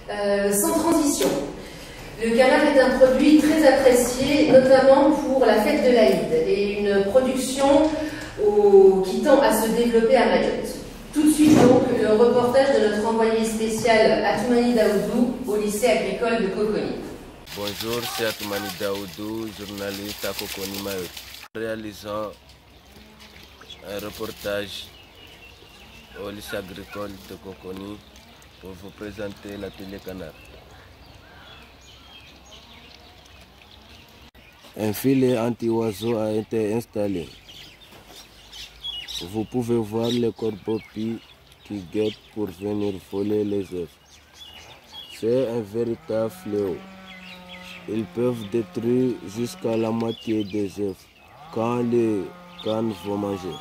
Sans transition. Le canard est un produit très apprécié, notamment pour la fête de l'Aïd, et une production qui tend à se développer à Mayotte. Tout de suite donc, le reportage de notre envoyé spécial Atoumani Daoudou au lycée agricole de Coconi. Bonjour, c'est Atoumani Daoudou, journaliste à Coconi Mayotte. Réalisant un reportage au lycée agricole de Coconi pour vous présenter l'atelier canard. Un filet anti-oiseau a été installé. Vous pouvez voir les corbeaux-pies qui guettent pour venir voler les œufs. C'est un véritable fléau. Ils peuvent détruire jusqu'à la moitié des œufs quand les cannes vont manger.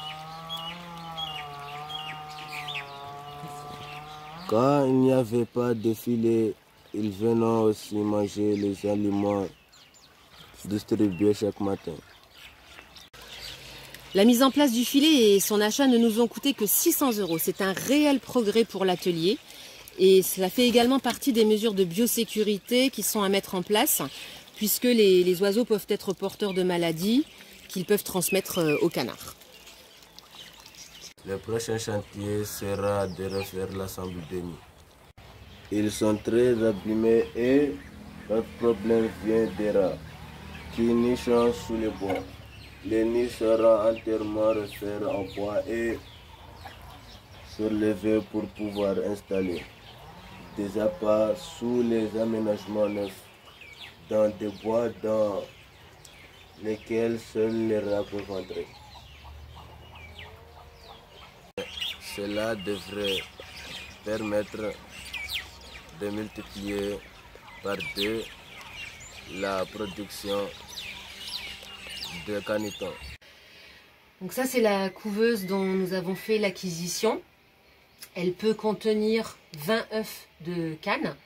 Quand il n'y avait pas de filet, ils venaient aussi manger les aliments distribués chaque matin. La mise en place du filet et son achat ne nous ont coûté que 600 €. C'est un réel progrès pour l'atelier et cela fait également partie des mesures de biosécurité qui sont à mettre en place puisque les oiseaux peuvent être porteurs de maladies qu'ils peuvent transmettre aux canards. Le prochain chantier sera de refaire l'assemblée des nids. Ils sont très abîmés et notre problème vient des rats qui nichent sous les bois. Les nids seront entièrement refaits en bois et surlevés pour pouvoir installer des appâts sous les aménagements neufs dans des bois dans lesquels seuls les rats peuvent entrer. Cela devrait permettre de multiplier par 2 la production de canetons. Donc ça c'est la couveuse dont nous avons fait l'acquisition. Elle peut contenir 20 œufs de canne.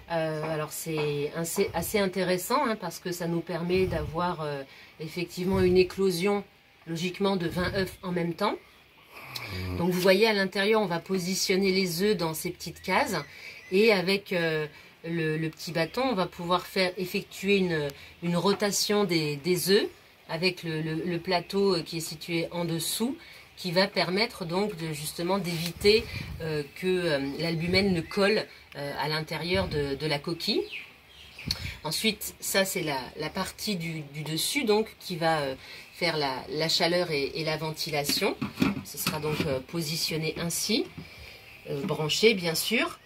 Alors c'est assez intéressant parce que ça nous permet d'avoir effectivement une éclosion logiquement de 20 œufs en même temps. Donc vous voyez à l'intérieur on va positionner les œufs dans ces petites cases et avec le petit bâton on va pouvoir effectuer une rotation des œufs avec le plateau qui est situé en dessous qui va permettre donc justement d'éviter que l'albumène ne colle à l'intérieur de la coquille. Ensuite, ça c'est la partie du dessus donc qui va faire la chaleur et la ventilation. Ce sera donc positionné ainsi, branché bien sûr.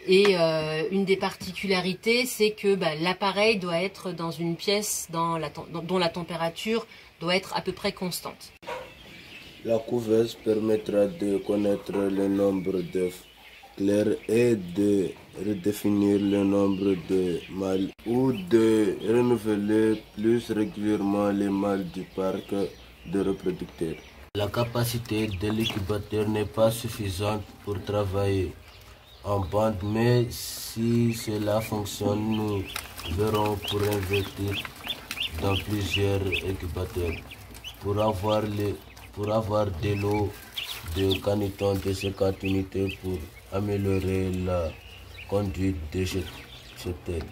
Et une des particularités, c'est que l'appareil doit être dans une pièce dont la température doit être à peu près constante. La couveuse permettra de connaître le nombre d'œufs clairs et de redéfinir le nombre de mâles ou de renouveler plus régulièrement les mâles du parc de reproducteurs. La capacité de l'incubateur n'est pas suffisante pour travailler en bande, mais si cela fonctionne, nous verrons pour investir dans plusieurs incubateurs pour avoir des lots de canetons de 50 unités pour améliorer la conduite des cheptels.